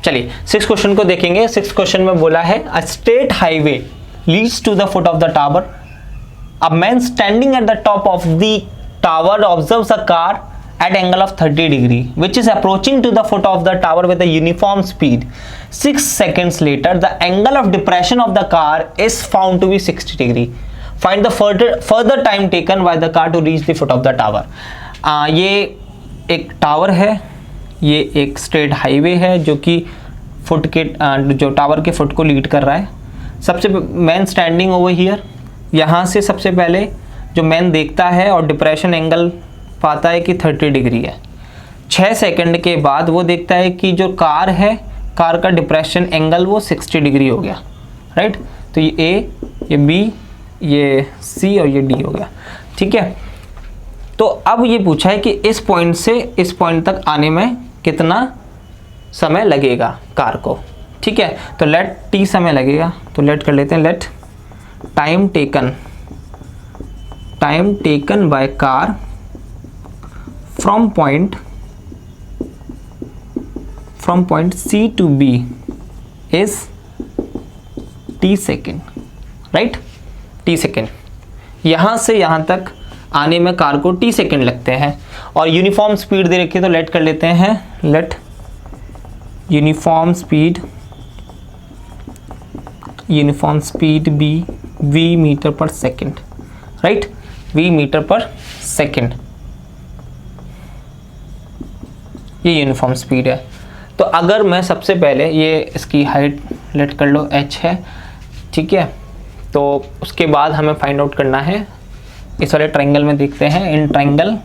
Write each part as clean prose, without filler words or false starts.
चलिए 6 क्वेश्चन को देखेंगे। 6 क्वेश्चन में बोला है a straight highway leads to the foot of the tower, a man standing at the top of the tower observes a car at angle of 30 degree which is approaching to the foot of the tower with a uniform speed. 6 seconds later the angle of depression of the car is found to be 60 degree. Find the further time taken by the car to reach the foot of the tower. ये एक tower है, ये एक straight highway है जो कि foot के जो टावर के फुट को लीड कर रहा है। सबसे मैन स्टैंडिंग ओवर हियर, यहाँ से सबसे पहले जो मैन देखता है और डिप्रेशन एंगल पाता है कि 30 डिग्री है। 6 सेकंड के बाद वो देखता है कि जो कार है, कार का डिप्रेशन एंगल वो 60 डिग्री हो गया, राइट। तो ये ए, ये बी, ये सी और ये डी हो गया, ठीक है। तो अब ये पूछा है कि इस पॉइंट से इस पॉइंट तक आने में कितना समय लगेगा कार को, ठीक है। तो लेट टी समय लगेगा, तो लेट कर लेते हैं, let time taken by car from point C to B is t second, right? t second, यहाँ से यहाँ तक आने में कार को t सेकेंड लगते हैं और यूनिफॉर्म स्पीड दे रखी है, तो लेट कर लेते हैं, let uniform speed b v metre per second, right, v metre per second, ये यूनिफॉर्म स्पीड है। तो अगर मैं सबसे पहले ये इसकी हाइट लेट कर लो h है, ठीक है। तो उसके बाद हमें फाइंड आउट करना है, इस वाले ट्रायंगल में देखते हैं, इन ट्रायंगल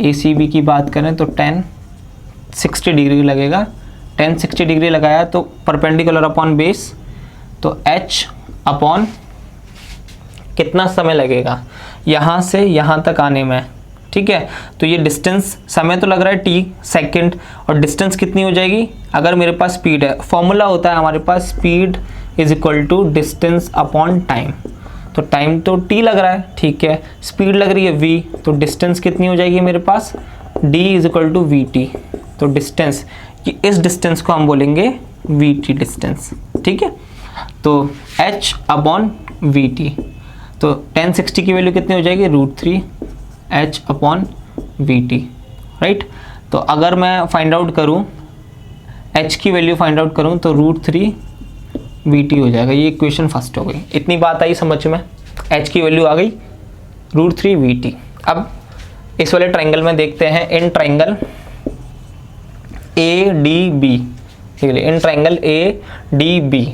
ACB की बात करें तो 10-60 डिग्री लगेगा। 10-60 डिग्री लगाया तो परपेंडिकुलर अपॉन बेस, तो h अपॉन कितना समय लगेगा यहाँ से यहाँ तक आने में, ठीक है। तो ये डिस्टेंस, समय तो लग रहा है t सेकंड, और डिस्टेंस कितनी हो जाएगी, अगर मेरे पास स्पीड है, फॉर्मूला होता है हमारे पास speed is equal to distance upon time. तो टाइम तो t लग रहा है, ठीक है, स्पीड लग रही है v, तो डिस्टेंस कितनी हो जाएगी मेरे पास, d is equal to vt। तो डिस्टेंस, इस डिस्टेंस को हम बोलेंगे vt डिस्टेंस, ठीक है। तो h अपॉन vt, तो 1060 की वैल्यू कितनी हो जाएगी, √3 h अपॉन vt, राइट। तो अगर मैं फाइंड आउट करूँ h की वैल्यू फाइंड आउट करूँ तो √3 vt हो जाएगा। ये इक्वेशन फर्स्ट हो गई, इतनी बात आई समझ में, h की वैल्यू आ गई √3 vt। अब इस वाले ट्रायंगल में देखते हैं, इन ट्रायंगल ADB, ठीक है, इन ट्रायंगल ADB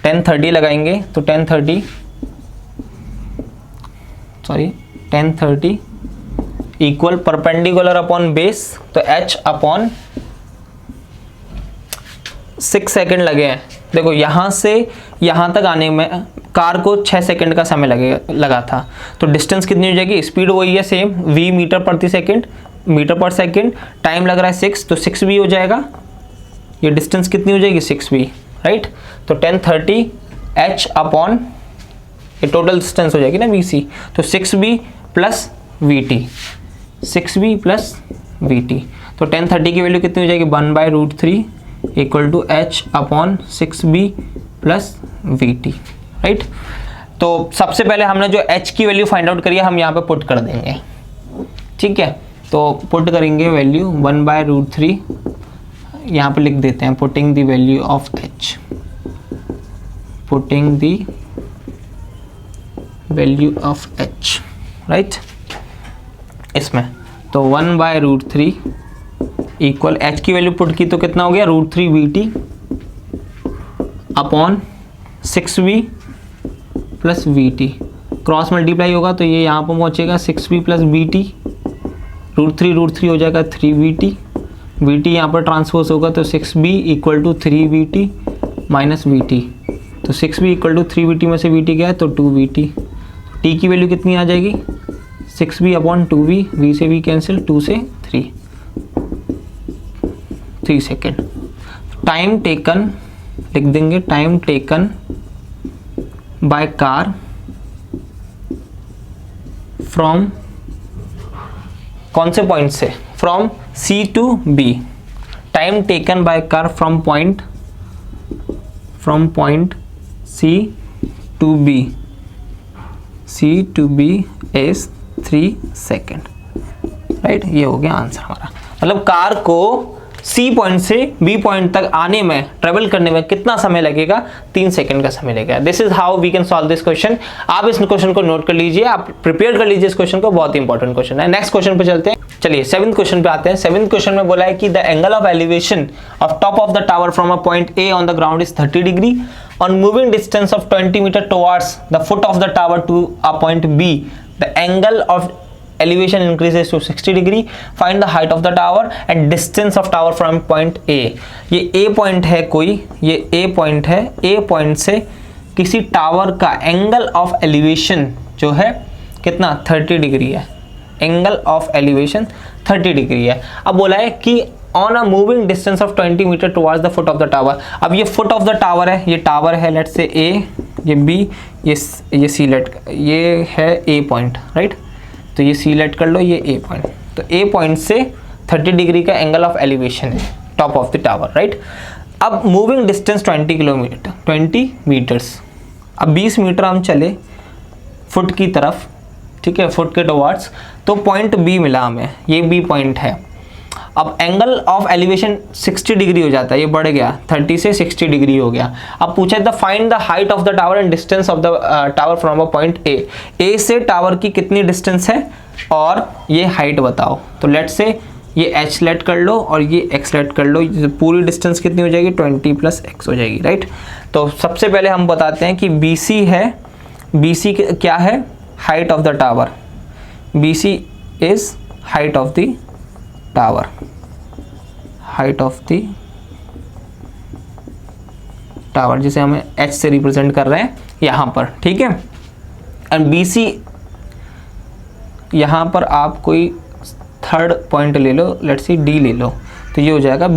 1030 लगाएंगे तो 1030 इक्वल परपेंडिकुलर अपॉन बेस, तो h अपॉन 6 सेकंड लगे हैं। देखो यहाँ से यहाँ तक आने में कार को 6 सेकंड का समय लगा था, तो डिस्टेंस कितनी हो जाएगी, स्पीड वही है सेम v मीटर पर सेकंड, टाइम लग रहा है 6, तो 6v हो जाएगा। ये डिस्टेंस कितनी हो जाएगी, 6v, राइट। तो 1030 h अपॉन ये टोटल डिस्टेंस हो जाएगी ना vc, तो 6v प्लस vt, तो 1030 की वैल्यू कितनी हो जाएगी, 1/√3 equal to h upon 6v plus vt, right. तो सबसे पहले हमने जो h की वैल्यू फाइंड आउट करी है हम यहाँ पे पुट कर देंगे, ठीक है। तो पुट करेंगे वैल्यू 1/√3, यहाँ पे लिख देते हैं putting the value of h, putting the value of h, right, इसमें तो 1/√3 इक्वल h की वैल्यू पुट की तो कितना हो गया, √3 vt upon 6v plus vt, cross multiply होगा तो ये यहाँ पर पहुँचेगा 6v प्लस vt, √3 हो जाएगा 3vt, vt यहाँ पर ट्रांसपोज होगा तो 6v equal to 3vt minus vt, तो 6v इक्वल टू 3vt में से vt गया तो 2vt, t की वैल्यू कितनी आ जाएगी, 6v अपॉन 2v, v से v कैंसिल, 2 से 3 सेकेंड। टाइम टेकन लिख देंगे, time taken by car from कौन से पॉइंट से, from C to B, time taken by car from point C to B is 3 second, right. ये हो गया आंसर हमारा। मतलब कार को सी पॉइंट से बी पॉइंट तक आने में, ट्रेवल करने में कितना समय लगेगा, 3 सेकंड का समय लगेगा। This is how we can solve this question. आप इस क्वेश्चन को नोट कर लीजिए, आप प्रिपेयर कर लीजिए इस क्वेश्चन को, बहुत इंपॉर्टेंट क्वेश्चन है। नेक्स्ट क्वेश्चन पे चलते हैं। चलिए 7th क्वेश्चन पे आते हैं। 7th क्वेश्चन में बोला है कि the angle of elevation of top of the tower from a point A on the ground is 30 degree on moving distance of 20 metre towards the foot of the tower to a point B, the angle of elevation increases to 60 degree. Find the height of the tower and distance of tower from point A. ये A point है कोई, ये A point है, A point से किसी tower का angle of elevation जो है कितना, 30 डिग्री है। एंगल ऑफ एलिवेशन 30 डिग्री है। अब बोला है कि on a moving distance of 20 metre towards the foot of the tower. अब ये फुट ऑफ द टावर है, ये टावर है, लेट्स से A, ये B, ये C लेट, ये है A पॉइंट, राइट। तो ये सी लेट कर लो, ये ए पॉइंट, तो ए पॉइंट से 30 डिग्री का एंगल ऑफ एलिवेशन है top of the tower, right. अब मूविंग डिस्टेंस 20 मीटर्स। अब 20 मीटर हम चले फुट की तरफ, ठीक है, फुट के टुवर्ड्स, तो पॉइंट बी मिला हमें, ये बी पॉइंट है। अब एंगल ऑफ एलिवेशन 60 डिग्री हो जाता है, ये बढ़ गया 30 से 60 डिग्री हो गया। अब पूछा है the find the height of the tower and distance of the tower from a point A. A से टावर की कितनी डिस्टेंस है और ये हाइट बताओ। तो लेट से ये h लेट कर लो और ये x लेट कर लो, पूरी डिस्टेंस कितनी हो जाएगी, 20 + x हो जाएगी, राइट। तो सबसे पहले हम बताते हैं कि BC है, BC क्या है, height of the tower. BC is height of the tower, height of the tower, जिसे हमें h से रिप्रेजेंट कर रहे हैं यहाँ पर, ठीक है। एंड BC यहाँ पर आप कोई थर्ड पॉइंट ले लो, लेट्स सी D ले लो, तो ये हो जाएगा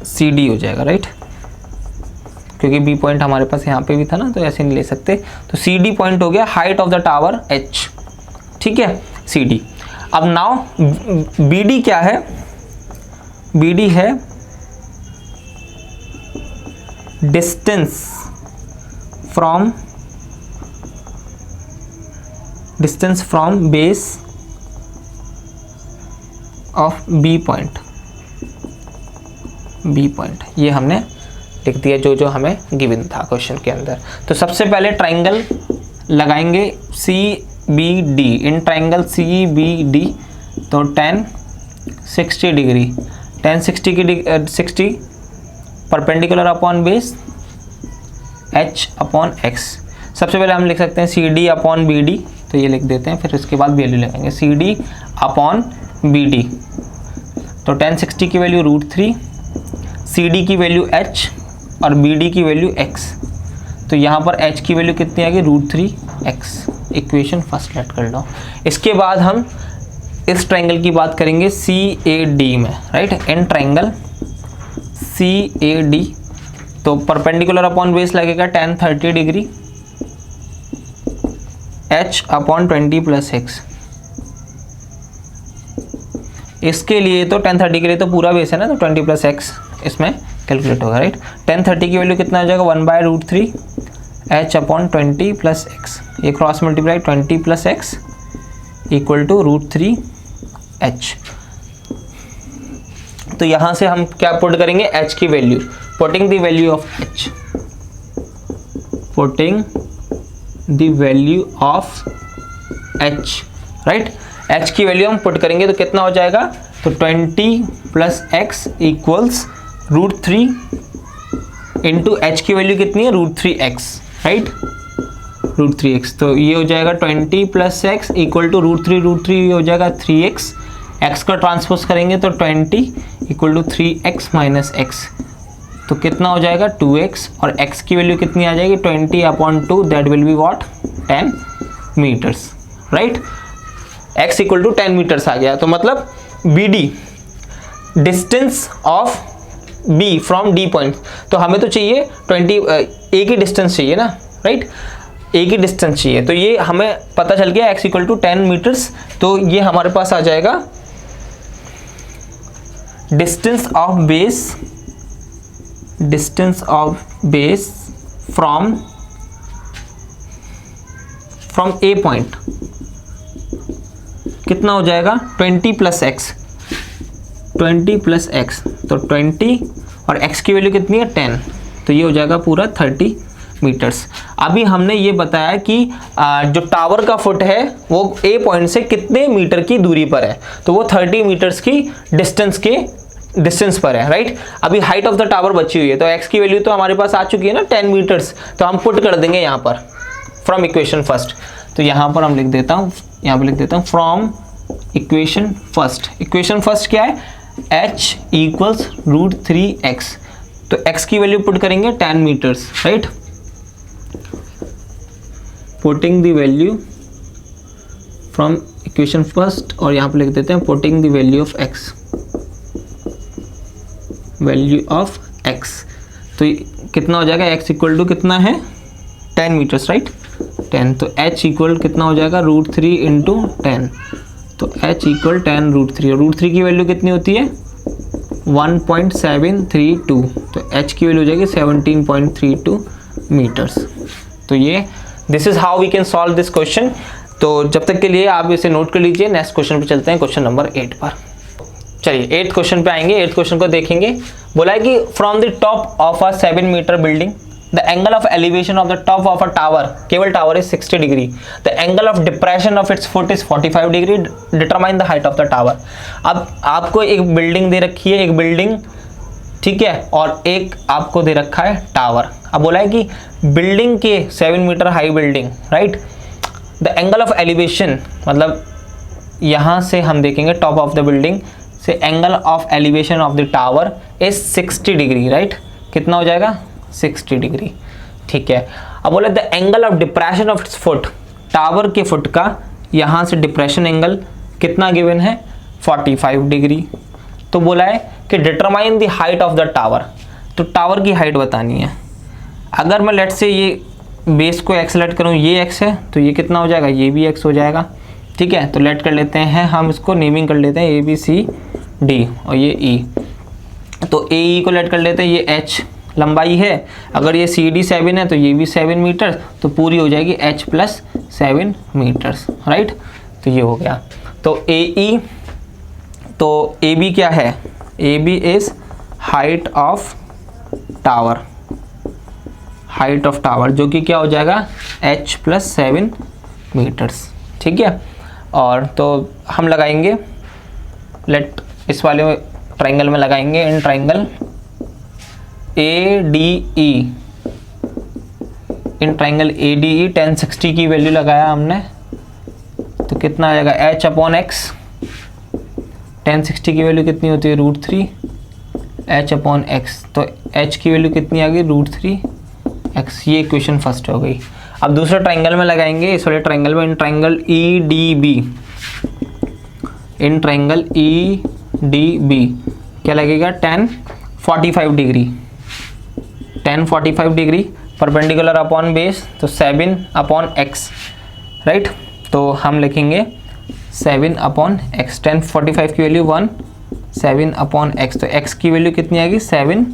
CD हो जाएगा, राइट, क्योंकि B पॉइंट हमारे पास यहाँ पे भी था ना, तो ऐसे नहीं ले सकते। तो CD पॉइंट हो गया height of the tower H, ठीक है, CD। अब नाउ BD क्या है, BD है distance from base of B point, ये हमने लिख दिया जो हमें गिवन था क्वेश्चन के अंदर। तो सबसे पहले ट्राइंगल लगाएंगे CBD, इन ट्राइंगल CBD, तो 10 60 डिग्री, 10 60 की 60 perpendicular upon base H upon X। सबसे पहले हम लिख सकते हैं CD अपॉन BD, तो ये लिख देते हैं, फिर इसके बाद वैल्यू लगाएंगे CD अपॉन BD। तो 10 60 की वैल्यू √3, CD की वैल्यू H और BD की वैल्यू X। तो यहाँ पर H की वैल्यू कितनी आएगी, √3x। इक्वेशन फर्स्ट लेट कर लो। इसके बाद हम इस ट्राइंगल की बात करेंगे CAD में, राइट। इन ट्राइंगल CAD, तो परपेंडिकुलर अपॉन बेस लगेगा 10 30 डिग्री, H अपॉन 20 + x। इसके लिए तो 10 30 के लिए तो पूरा बेस है ना, तो 20 + x इसमें कैलकुलेट होगा, राइट। 10 30 की वैल्यू कितना हो जाएगा, 1/√3 H अपॉन 20 + x। ये cross multiply 20 + x equal to √3h। तो यहाँ से हम क्या पुट करेंगे, h की value, putting the value of h, putting the value of h, right. h की वैल्यू हम पुट करेंगे तो कितना हो जाएगा, तो 20 + x इक्वल्स √3 इंटू h की वैल्यू कितनी है, √3x, राइट, √3x। तो ये हो जाएगा 20 + x इक्वल टू √3 हो जाएगा 3x, x का ट्रांसपोज करेंगे तो 20 इक्वल टू 3x - x, तो कितना हो जाएगा 2x, और x की वैल्यू कितनी आ जाएगी 20 upon 2, that will be what 10 metres, right. x equal to 10 meters आ गया। तो मतलब BD distance of B from D point, तो हमें तो चाहिए 20 A की डिस्टेंस चाहिए ना, राइट। एक ही डिस्टेंस चाहिए। तो ये हमें पता चल गया x इक्वल टू 10 मीटर्स। तो ये हमारे पास आ जाएगा distance of base from A point कितना हो जाएगा 20 प्लस एक्स, 20 प्लस एक्स, तो 20 और x की वैल्यू कितनी है 10, तो ये हो जाएगा पूरा 30 मीटर्स। अभी हमने ये बताया कि जो टावर का फुट है वो ए पॉइंट से कितने मीटर की दूरी पर है, तो वो 30 मीटर्स की डिस्टेंस पर है, राइट। अभी हाइट ऑफ द टावर बची हुई है, तो x की वैल्यू तो हमारे पास आ चुकी है ना 10 मीटर्स, तो हम पुट कर देंगे यहाँ पर फ्रॉम इक्वेशन फर्स्ट। तो यहाँ पर हम लिख देता हूँ, यहाँ पर लिख देता हूँ from equation first. Equation first क्या है, h इक्वल्स √3x, तो x की वैल्यू पुट करेंगे 10 metres, right. Putting the value from equation first, और यहाँ पे लिख देते हैं putting the value of x, value of x, तो कितना हो जाएगा x इक्वल टू कितना है 10 मीटर्स, राइट 10, तो h इक्वल कितना हो जाएगा √3 इंटू 10, तो h इक्वल 10 √3, और √3 की वैल्यू कितनी होती है 1.732, तो h की वैल्यू हो जाएगी 17.32 मीटर्स। तो ये this is how we can solve this question. तो जब तक के लिए आप इसे नोट कर लीजिए, नेक्स्ट क्वेश्चन पे चलते हैं, क्वेश्चन नंबर 8 पर। चलिए 8th क्वेश्चन पे आएंगे। 8th क्वेश्चन को देखेंगे। बोला है कि from the top of a 7 meter building the angle of elevation of the top of a tower, केवल tower is 60 degree, the angle of depression of its foot is 45 degree, determine the height of the tower. अब आपको एक building दे रखी है, एक building, ठीक है, और एक आपको दे रखा है टावर। अब बोला है कि बिल्डिंग के 7 metre high building, right, the angle of elevation, मतलब यहाँ से हम देखेंगे टॉप ऑफ द बिल्डिंग से angle of elevation of the tower is 60 degree, right, कितना हो जाएगा 60 डिग्री, ठीक है। अब बोला the angle of depression of its foot, tower के फुट का यहाँ से डिप्रेशन एंगल कितना गिवन है 45 डिग्री। तो बोला है कि determine the height of the tower, तो टावर की हाइट बतानी है। अगर मैं लेट से ये बेस को x लेट करूँ, ये x है, तो ये कितना हो जाएगा, ये भी x हो जाएगा, ठीक है। तो लेट कर लेते हैं, हम इसको नेमिंग कर लेते हैं ABCD, और ये E, तो AE को लेट कर लेते हैं, ये h लंबाई है, अगर ये CD 7 है तो ये भी 7 मीटर, तो पूरी हो जाएगी h प्लस 7 मीटर्स, राइट। तो ये हो गया। तो AE, तो AB क्या है, AB is height of tower, height of tower, जो कि क्या हो जाएगा h प्लस 7 मीटर्स, ठीक है। और तो हम लगाएंगे, लेट इस वाले ट्राइंगल में लगाएंगे, in triangle ADE, in triangle ADE 1060 की वैल्यू लगाया हमने, तो कितना आ जाएगा h अपॉन x, 1060 की वैल्यू कितनी होती है √3 h अपॉन x, तो h की वैल्यू कितनी आ गई √3x। ये इक्वेशन फर्स्ट हो गई। अब दूसरा ट्राइंगल में लगाएंगे, इस वाले ट्राइंगल में, in triangle EDB, in triangle EDB क्या लगेगा 1045 degree, 1045 degree perpendicular upon base, तो 7 अपॉन x, राइट। तो हम लिखेंगे 7 अपॉन x, 1045 की वैल्यू 1, 7 अपॉन x, तो x की वैल्यू कितनी आ गई 7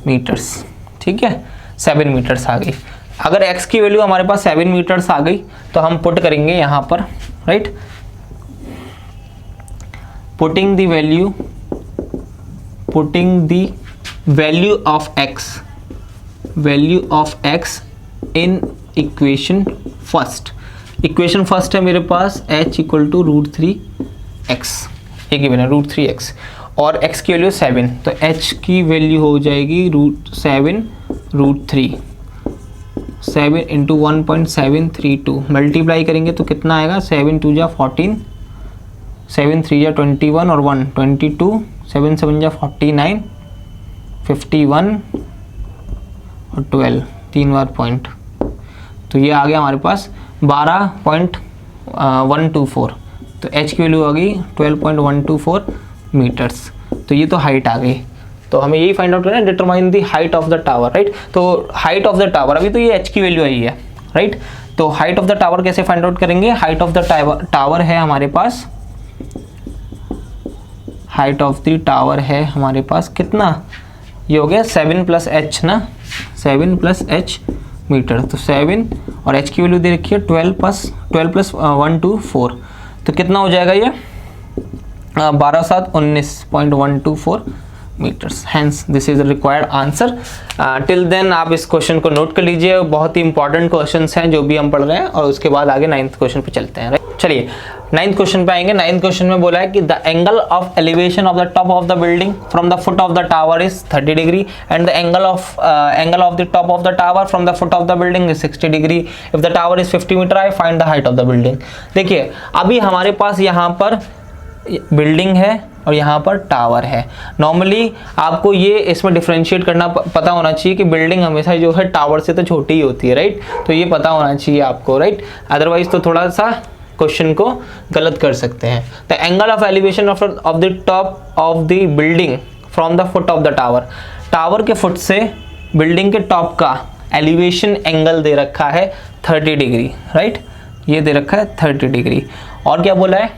मीटर्स, ठीक है, 7 मीटर्स आ गई। अगर x की वैल्यू हमारे पास 7 मीटर्स आ गई तो हम पुट करेंगे यहाँ पर, right, putting the value of x, value of x in equation first. Equation first है मेरे पास h इक्वल टू √3x, एक ही बना √3x, और x की वैल्यू 7, तो h की वैल्यू हो जाएगी √7 √3, 7 इंटू 1.732, मल्टीप्लाई करेंगे तो कितना आएगा 7 2 जा 14, 7 3 जा 21 और 1 22, 7 7 जा 49, 51 और 12, 3 बार पॉइंट, तो ये आ गया हमारे पास 12.124, तो h की वैल्यू आ गई 12.124 मीटर्स। तो ये तो हाइट आ गई। तो हमें यही फाइंड आउट करना है, determine the height of the tower, right. तो हाइट ऑफ द टावर, अभी तो ये h की वैल्यू आई है, राइट। तो हाइट ऑफ द टावर कैसे फाइंड आउट करेंगे? हाइट ऑफ द टावर है हमारे पास, हाइट ऑफ द टावर है हमारे पास कितना, ये हो गया 7 + h ना, 7 + h मीटर। तो 7 और h की वैल्यू दे रखी है 12 + 1 2 4, तो कितना हो जाएगा ये 12 7 19.124 metres. Hence this is required answer. Till then आप इस क्वेश्चन को नोट कर लीजिए, बहुत ही इंपॉर्टेंट क्वेश्चंस हैं जो भी हम पढ़ रहे हैं, और उसके बाद आगे 9th क्वेश्चन पे चलते हैं। चलिए 9th क्वेश्चन पे आएंगे। 9th क्वेश्चन में बोला है कि the angle of elevation of the top of the building from the foot of the tower is 30 degree and the angle of the top of the tower from the foot of the building is 60 degree. If the tower is 50 metre high, find the height of the building. देखिए अभी हमारे पास यहाँ पर building है और यहाँ पर tower है। नॉर्मली आपको ये इसमें डिफरेंशिएट करना पता होना चाहिए कि बिल्डिंग हमेशा जो है टावर से तो छोटी ही होती है, राइट। तो ये पता होना चाहिए आपको, राइट, अदरवाइज तो थोड़ा सा क्वेश्चन को गलत कर सकते हैं। The angle of elevation of the top of the building from the foot of the tower, tower के फुट से बिल्डिंग के टॉप का एलिवेशन एंगल दे रखा है 30 डिग्री, राइट, ये दे रखा है 30 डिग्री। और क्या बोला है,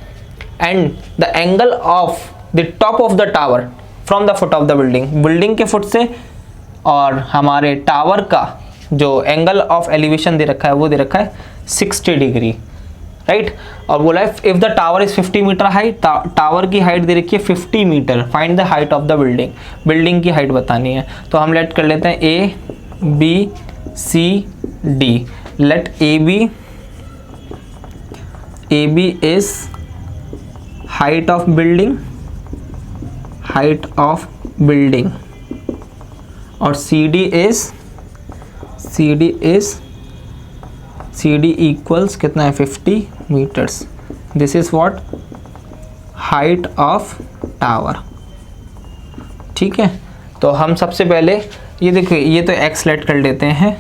and the angle of the top of the tower from the foot of the building, building के फुट से और हमारे टावर का जो एंगल ऑफ एलिवेशन दे रखा है वो दे रखा है 60 डिग्री, राइट। और बोला है if the tower is 50 metre high, tower की हाइट दे रखी है 50 metre, find the height of the building, building की हाइट बतानी है। तो हम लेट कर लेते हैं A B C D। Let AB is height of building और CD equals कितना है 50 metres. This is what height of tower, ठीक है। तो हम सबसे पहले ये देखिए, ये तो x लेट कर लेते हैं,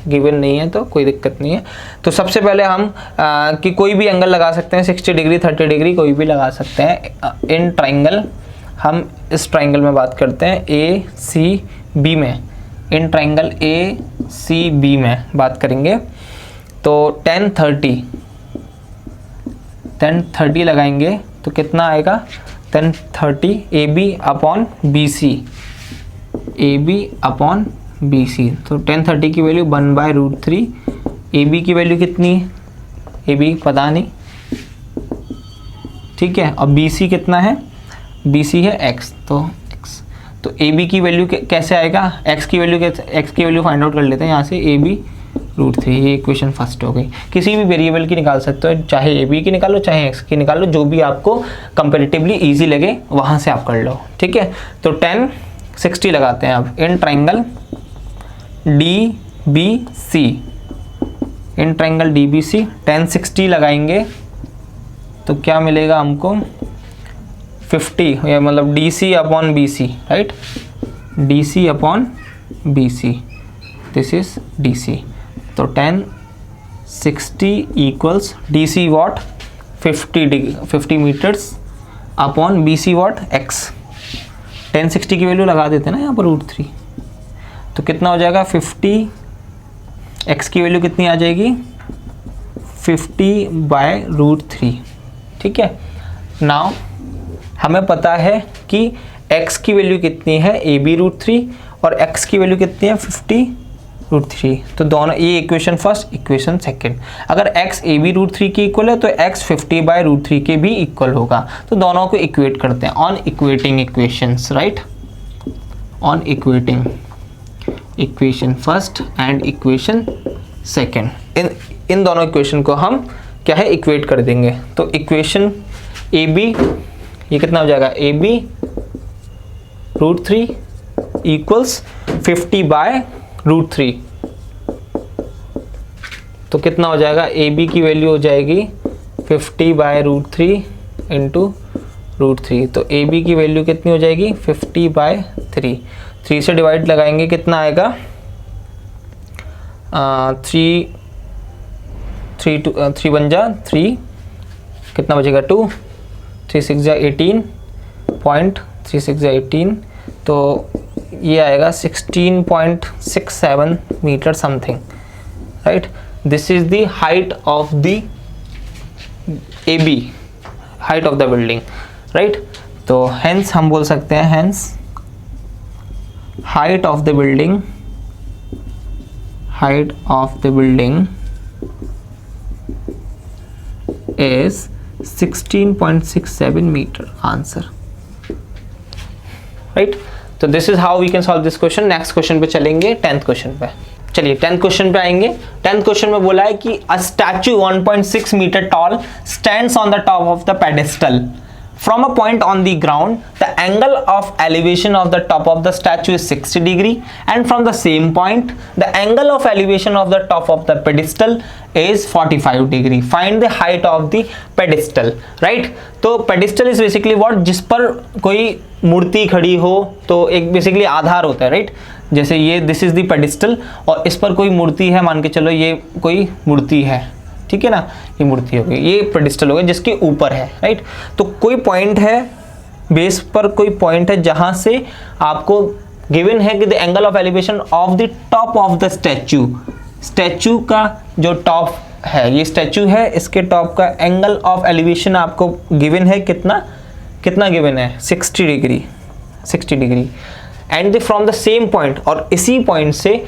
गिवन नहीं है तो कोई दिक्कत नहीं है। तो सबसे पहले हम कि कोई भी एंगल लगा सकते हैं, 60 डिग्री 30 डिग्री कोई भी लगा सकते हैं इन ट्राइंगल। हम इस ट्राइंगल में बात करते हैं ACB में, इन ट्राइंगल ACB में बात करेंगे। तो 10 30 लगाएंगे तो कितना आएगा 10 30 AB/BC, AB/BC। तो 10 30 की वैल्यू 1/√3, AB की वैल्यू कितनी है, AB पता नहीं, ठीक है। और BC कितना है, BC है x, तो AB की वैल्यू कैसे आएगा, x की वैल्यू फाइंड आउट कर लेते हैं यहाँ से, AB√3। ये इक्वेशन फर्स्ट हो गई। किसी भी वेरिएबल की निकाल सकते हो, चाहे AB की निकालो चाहे x की निकालो, जो भी आपको कंपैरेटिवली इजी लगे वहाँ से आप कर लो, ठीक है। तो 10 60 लगाते हैं अब in triangle DBC, in triangle DBC 10 60 लगाएंगे तो क्या मिलेगा हमको 50, या मतलब DC/BC, right, DC/BC, this is DC। तो 10 60 equals DC what 50 metres upon BC what x। 10 60 की वैल्यू लगा देते हैं ना यहाँ पर √3, तो कितना हो जाएगा 50, x की वैल्यू कितनी आ जाएगी 50/√3, ठीक है। नाउ हमें पता है कि x की वैल्यू कितनी है AB√3 और x की वैल्यू कितनी है 50√3। तो दोनों, ये इक्वेशन फर्स्ट, इक्वेशन सेकंड। अगर x AB√3 के इक्वल है तो x 50/√3 के भी इक्वल होगा। तो दोनों को इक्वेट करते हैं on equating equations, right, on equating equation first and equation second. इन दोनों इक्वेशन को हम क्या है इक्वेट कर देंगे। तो इक्वेशन AB ये कितना हो जाएगा AB√3 इक्वल्स 50/√3। तो कितना हो जाएगा, AB की वैल्यू हो जाएगी 50/√3 इंटू √3। तो AB की वैल्यू कितनी हो जाएगी 50/3। 3 से डिवाइड लगाएंगे कितना आएगा 3 बन जा 3, कितना बचेगा 2, 3 6 जा 18, तो ये आएगा 16.67 meter something, right. This is the height of the AB, height of the building, right. तो हेंस हम बोल सकते हैं hence height of the building, height of the building is 16.67 meter, answer, right. तो this is how we can solve this question. Next question पे चलेंगे, 10th question पे। चलिए 10th क्वेश्चन पे आएंगे। 10th क्वेश्चन में बोला है कि a statue 1.6 meter tall stands on the top of the pedestal from a point on the ground. The angle of elevation of the top of the statue is 60 degree, and from the same point the angle of elevation of the top of the pedestal is 45 degree. Find the height of the pedestal, right? तो pedestal is basically what, जिस पर कोई मूर्ति खड़ी हो, तो एक basically आधार होता है, राइट। जैसे ये दिस इज द पेडिस्टल और इस पर कोई मूर्ति है, मान के चलो ये कोई मूर्ति है, ठीक है ना, ये मूर्ति हो गई, ये पेडिस्टल हो गया जिसके ऊपर है, राइट। तो कोई पॉइंट है, बेस पर कोई पॉइंट है जहां से आपको गिवन है कि the angle of elevation of the top of the statue, statue का जो टॉप है, ये स्टैचू है, इसके टॉप का एंगल ऑफ एलिवेशन आपको गिवन है, कितना गिवन है, 60 degree, 60 degree. And from the same point, और इसी पॉइंट से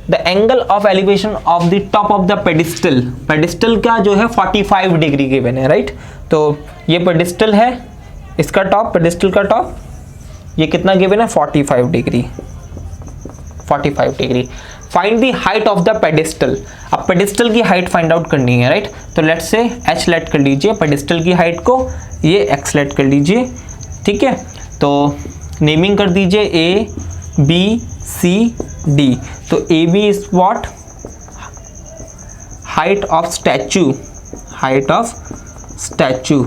the angle of elevation of the top of the pedestal, pedestal का जो है 45 डिग्री गिवन है, राइट। तो ये पेडिस्टल है, इसका टॉप, पेडिस्टल का टॉप, ये कितना गिवन है, 45 degree, 45 degree. Find the height of the pedestal. अब पेडिस्टल की हाइट फाइंड आउट करनी है, राइट। तो लेट्स से h लेट कर लीजिए पेडिस्टल की हाइट को, ये x लेट कर लीजिए, ठीक है। तो नेमिंग कर दीजिए A B C D। तो AB is what, height of statute, height of statute,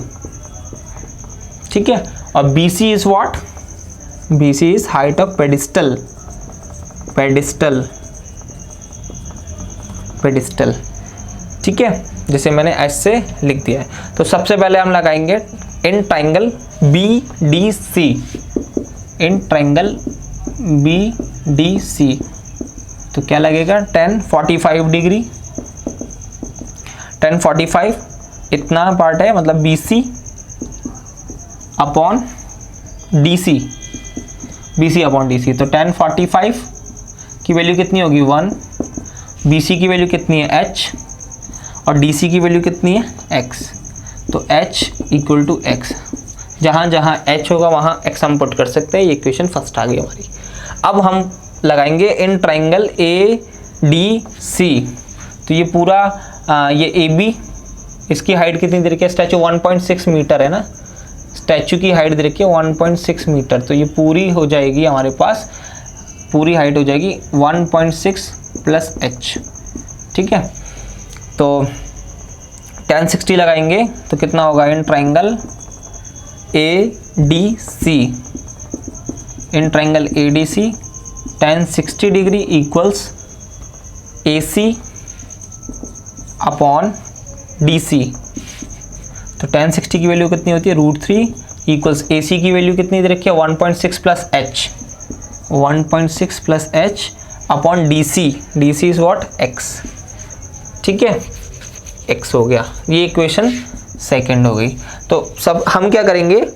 ठीक है। और BC is what, BC is height of pedestal, pedestal, pedestal, ठीक है, जैसे मैंने S से लिख दिया है। तो सबसे पहले हम लगाएंगे in triangle BDC, in triangle BDC, तो क्या लगेगा, 1045 डिग्री, 1045 इतना पार्ट है, मतलब BC upon DC, BC upon DC। तो 1045 की वैल्यू कितनी होगी, 1, BC की वैल्यू कितनी है, H, और DC की वैल्यू कितनी है, X। तो H इक्वल टू X, जहाँ जहाँ H होगा वहाँ X हम पुट कर सकते हैं। ये इक्वेशन फर्स्ट आ गई हमारी। अब हम लगाएंगे इन ट्राइंगल ADC। तो ये पूरा ये AB, इसकी हाइट कितनी दे रखी है, स्टैचू 1.6 मीटर है ना, स्टैचू की हाइट दे रखी है 1.6 मीटर। तो ये पूरी हो जाएगी हमारे पास, पूरी हाइट हो जाएगी 1.6 प्लस H, ठीक है। तो 1060 लगाएंगे तो कितना होगा, in triangle ADC, in triangle ADC 1060 degree equals AC upon DC। तो 1060 की वैल्यू कितनी होती है, √3 इक्वल्स AC की वैल्यू कितनी दे रखी है, 1.6 plus H, 1.6 plus H upon DC, DC is what, X, ठीक है, X हो गया। ये इक्वेशन सेकंड हो गई। तो सब हम क्या करेंगे,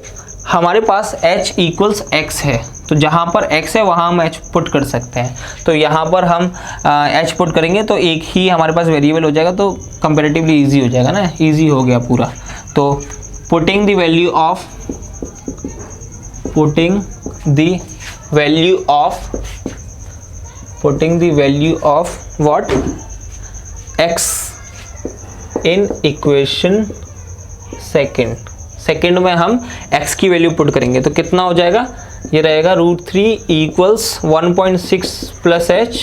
हमारे पास H इक्वल्स X है, तो जहाँ पर X है वहाँ हम H पुट कर सकते हैं। तो यहाँ पर हम H पुट करेंगे तो एक ही हमारे पास वेरिएबल हो जाएगा, तो कंपैरेटिवली इजी हो जाएगा ना, इजी हो गया पूरा। तो putting the value of, putting the value of, putting the value of what, X in equation second, second में हम x की वैल्यू पुट करेंगे तो कितना हो जाएगा, ये रहेगा √3 equals 1.6 plus H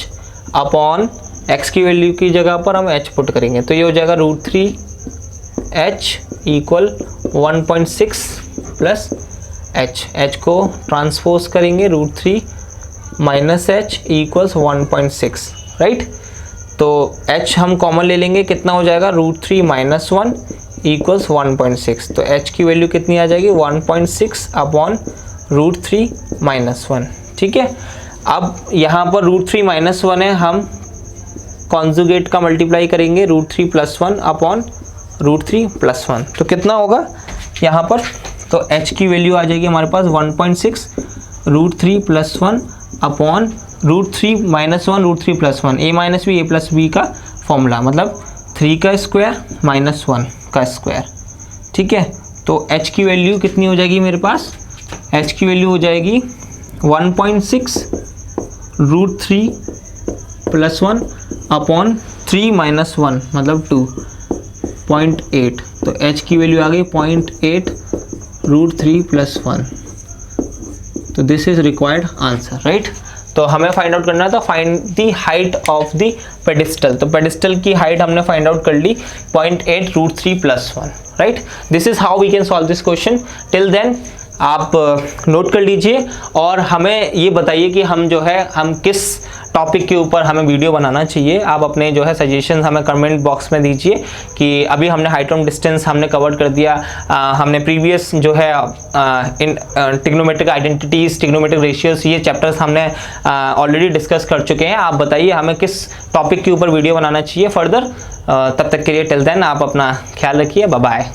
upon x की वैल्यू की जगह पर हम h पुट करेंगे, तो ये हो जाएगा √3h equal 1.6 plus h, h को ट्रांसपोज करेंगे √3 माइनस h इक्वल्स 1.6, राइट। तो h हम कॉमन ले लेंगे, कितना हो जाएगा, √3 माइनस 1 इक्वल्स 1.6। तो h की वैल्यू कितनी आ जाएगी, 1.6 अपॉन √3 माइनस 1, ठीक है। अब यहाँ पर √3 माइनस 1 है, हम कॉन्जुगेट का मल्टीप्लाई करेंगे √3 + 1 अपॉन √3 + 1, तो कितना होगा यहाँ पर, तो h की वैल्यू आ जाएगी हमारे पास 1.6 √3 + 1 अपॉन √3 - 1 √3 + 1, a minus b a plus b का फॉर्मूला, मतलब 3 का स्क्वायर - 1 का स्क्वायर, ठीक है। तो h की वैल्यू कितनी हो जाएगी मेरे पास, h की वैल्यू हो जाएगी 1.6 √3 + 1 अपॉन 3 - 1 मतलब 2.8, तो h की वैल्यू आ गई 0.8 √3 + 1, तो this is required answer, right. तो हमें फाइंड आउट करना था, find the height of the pedestal, तो पेडिस्टल की हाइट हमने फाइंड आउट कर ली 0.8 √3 + 1, right. This is how we can solve this question. Till then आप नोट कर लीजिए और हमें ये बताइए कि हम जो है हम किस टॉपिक के ऊपर हमें वीडियो बनाना चाहिए। आप अपने जो है सजेशन हमें कमेंट बॉक्स में दीजिए कि अभी हमने हाइट और डिस्टेंस हमने कवर कर दिया, हमने प्रीवियस जो है इन ट्रिग्नोमेट्रिक आइडेंटिटीज़, ट्रिग्नोमेट्रिक रेशियोज, ये चैप्टर्स हमने ऑलरेडी डिस्कस कर चुके हैं। आप बताइए हमें किस टॉपिक के ऊपर वीडियो बनाना चाहिए फर्दर। तब तक के लिए टिल देन आप अपना ख्याल रखिए, बाय बाय।